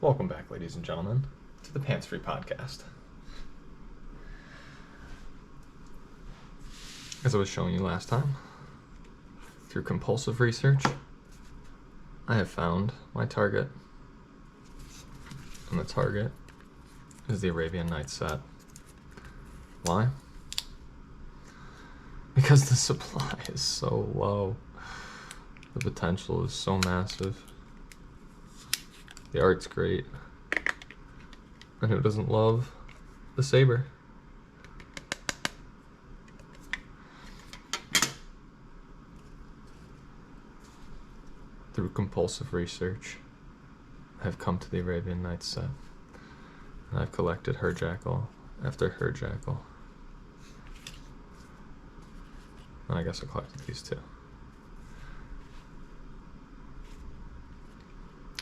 Welcome back, ladies and gentlemen, to the Pants Free Podcast. As I was showing you last time, through compulsive research, I have found my target. And the target is the Arabian Nights set. Why? Because the supply is so low. The potential is so massive. The art's great. And who doesn't love the Sabre? Through compulsive research, I've come to the Arabian Nights set. And I've collected her jackal after her jackal. And I guess I collected these too.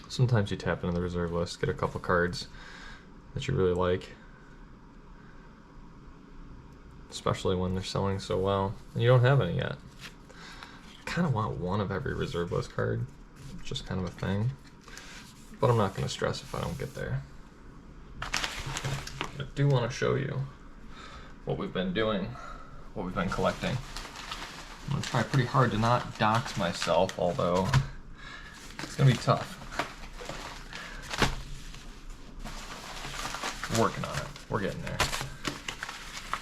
Sometimes you tap into the reserve list, get a couple cards that you really like, especially when they're selling so well, and you don't have any yet. I kind of want one of every reserve list card. It's just kind of a thing, but I'm not going to stress if I don't get there. I do want to show you what we've been doing, what we've been collecting. I'm going to try pretty hard to not dox myself, although it's going to be tough. We're working on it. We're getting there.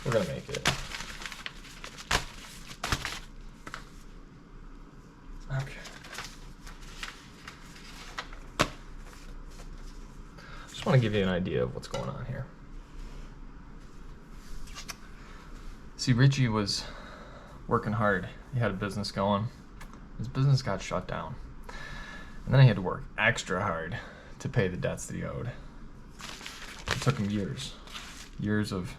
We're going to make it. Okay. Just want to give you an idea of what's going on here. See, Richie was working hard. He had a business going. His business got shut down. And then he had to work extra hard to pay the debts that he owed. It took him years of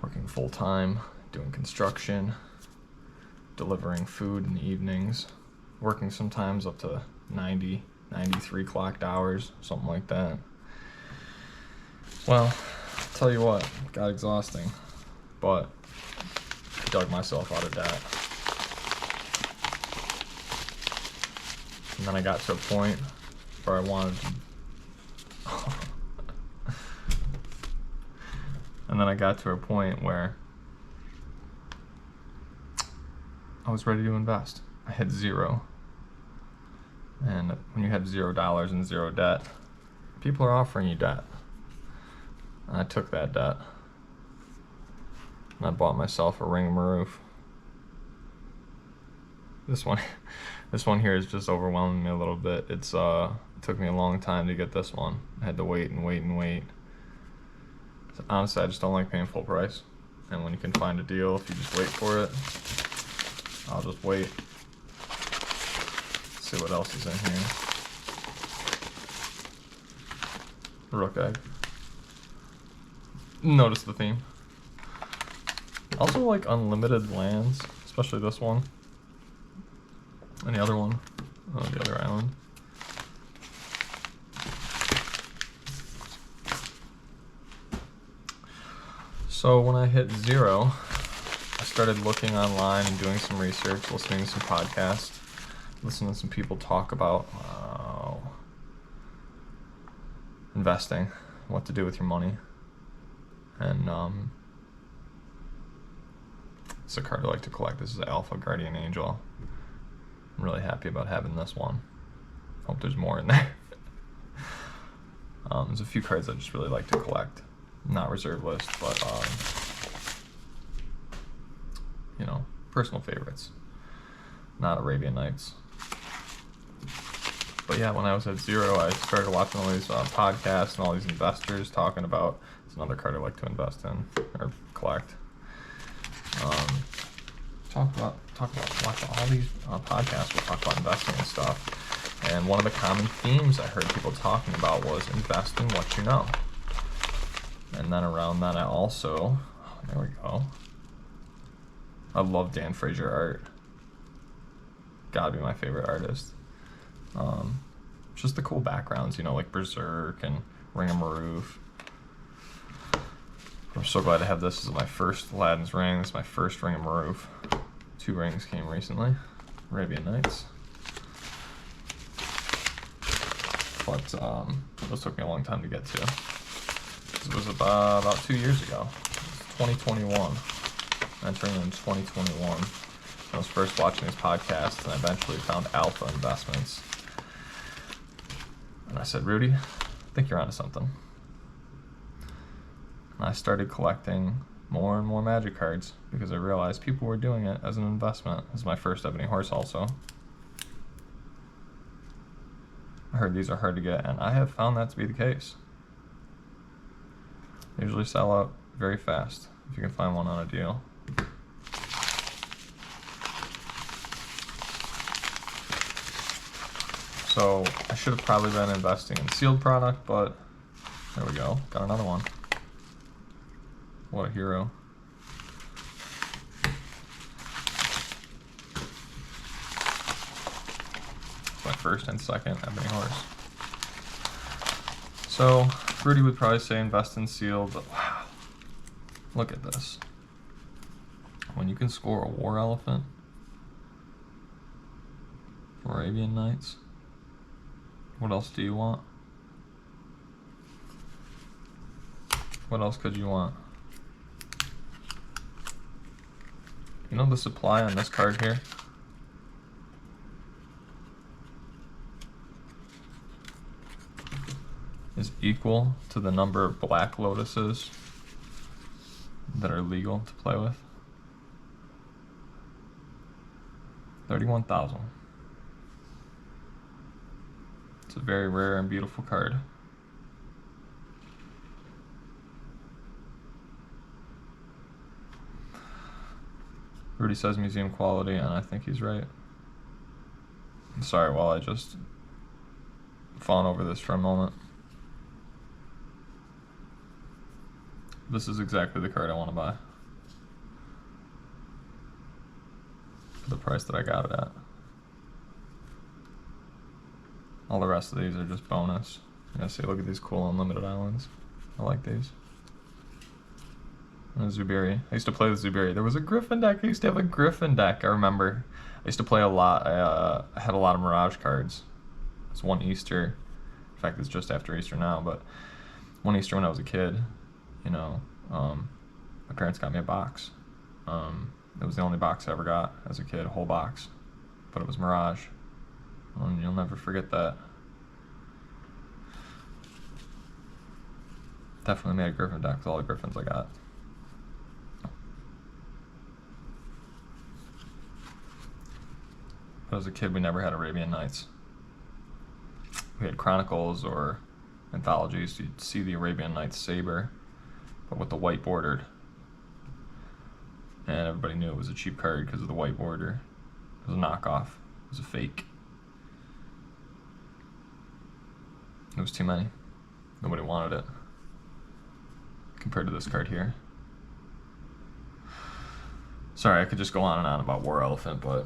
working full-time, doing construction, delivering food in the evenings, working sometimes up to 90, 93 clocked hours, something like that. Well, I'll tell you what, it got exhausting, but I dug myself out of debt. And then I got to a point where I wanted to And then I got to a point where I was ready to invest. I had zero. And when you have $0 and zero debt, people are offering you debt. And I took that debt. And I bought myself a ring roof. This one here is just overwhelming me a little bit. It took me a long time to get this one. I had to wait and wait and wait. So honestly, I just don't like paying full price. And when you can find a deal, if you just wait for it, I'll just wait. See what else is in here. Rook egg. Notice the theme. I also like unlimited lands, especially this one. And the other one, the other island. So when I hit zero, I started looking online and doing some research, listening to some podcasts, listening to some people talk about investing, what to do with your money. And it's a card I like to collect. This is Alpha Guardian Angel. I'm really happy about having this one. Hope there's more in there. There's a few cards I just really like to collect. Not reserve list, but personal favorites. Not Arabian Nights. But yeah, when I was at zero, I started watching all these podcasts and all these investors talking about. It's another card I like to invest in or collect. Watch all these podcasts. We'll talk about investing and stuff. And one of the common themes I heard people talking about was invest in what you know. And then around that, I also, there we go. I love Dan Frazier art. Gotta be my favorite artist. Just the cool backgrounds, like Berserk and Ring of Maroof. I'm so glad to have this as my first Aladdin's ring. This is my first Ring of Maroof. 2 rings came recently. Arabian Nights. but those took me a long time to get to. It was about 2 years ago. 2021, entering in 2021. I was first watching these podcasts, and I eventually found Alpha Investments. And I said, Rudy, I think you're onto something. And I started collecting more and more Magic cards because I realized people were doing it as an investment. This is my first Ebony Horse also. I heard these are hard to get, and I have found that to be the case. They usually sell out very fast if you can find one on a deal. So I should have probably been investing in sealed product, but there we go, got another one. What a hero. My first and second Ebony Horse. So Rudy would probably say invest in sealed, but wow, look at this. When you can score a War Elephant from Arabian Nights, what else do you want? What else could you want? You know the supply on this card here? Is equal to the number of Black Lotuses that are legal to play with. 31,000. It's a very rare and beautiful card. Rudy says museum quality, and I think he's right. I'm sorry, while I just fawn over this for a moment. This is exactly the card I want to buy. For the price that I got it at. All the rest of these are just bonus. Yeah, see, look at these cool unlimited islands. I like these. And Zubiri. I used to play with Zubiri. There was a Griffin deck. I used to have a Griffin deck, I remember. I used to play a lot. I had a lot of Mirage cards. It's one Easter. In fact, it's just after Easter now, but one Easter when I was a kid, you know, my parents got me a box. It was the only box I ever got as a kid, a whole box. But it was Mirage. And you'll never forget that. Definitely made a Griffin deck with all the Griffins I got. But as a kid, we never had Arabian Nights. We had Chronicles or anthologies. You'd see the Arabian Nights Sabre, but with the white bordered. And everybody knew it was a cheap card because of the white border. It was a knockoff. It was a fake. It was too many. Nobody wanted it. Compared to this card here. Sorry, I could just go on and on about War Elephant, but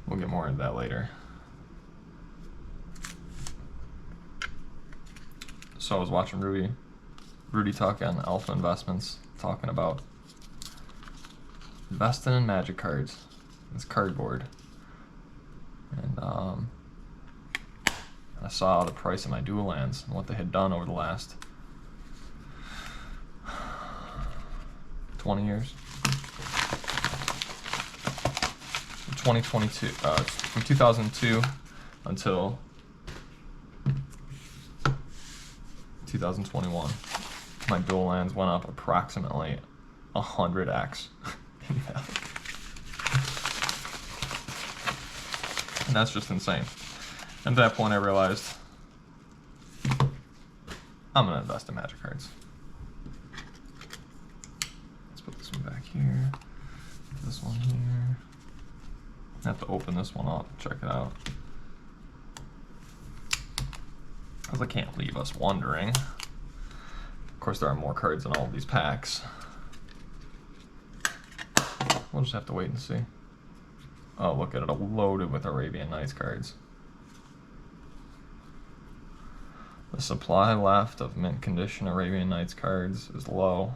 we'll get more into that later. So I was watching Rudy talk on Alpha Investments, talking about investing in Magic cards, this cardboard. And I saw the price of my dual lands and what they had done over the last 20 years. 2022, from 2002 until 2021, my dual lands went up approximately 100x in value. And that's just insane. And at that point I realized I'm gonna invest in Magic cards. Let's put this one back here, this one here. I have to open this one up and check it out, because I can't leave us wondering. Of course, there are more cards in all of these packs. We'll just have to wait and see. Oh, look at it, loaded with Arabian Nights cards. The supply left of mint condition Arabian Nights cards is low,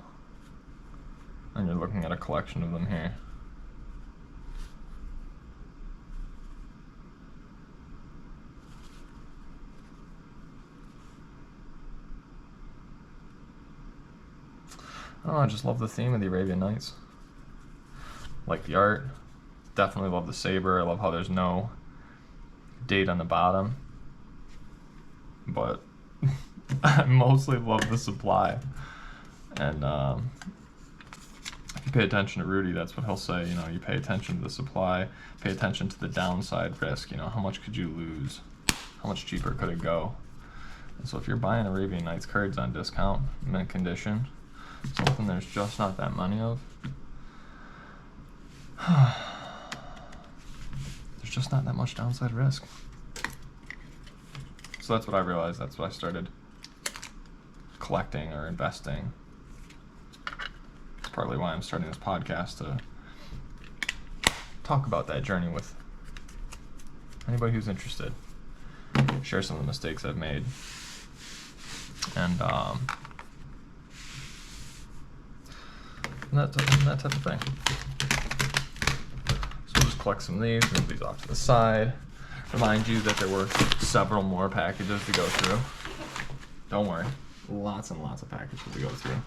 and you're looking at a collection of them here. Oh, I just love the theme of the Arabian Nights. Like the art. Definitely love the Sabre. I love how there's no date on the bottom. But I mostly love the supply. And if you pay attention to Rudy, that's what he'll say. You know, you pay attention to the supply, pay attention to the downside risk. You know, how much could you lose? How much cheaper could it go? And so if you're buying Arabian Nights cards on discount, mint condition, something there's just not that many of, there's just not that much downside risk. So that's what I realized. That's what I started collecting or investing. It's partly why I'm starting this podcast, to talk about that journey with anybody who's interested. Share some of the mistakes I've made. And that type of thing. So we'll just collect some of these, move these off to the side. Remind you that there were several more packages to go through. Don't worry, lots and lots of packages to go through.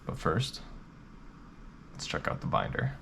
But first, let's check out the binder.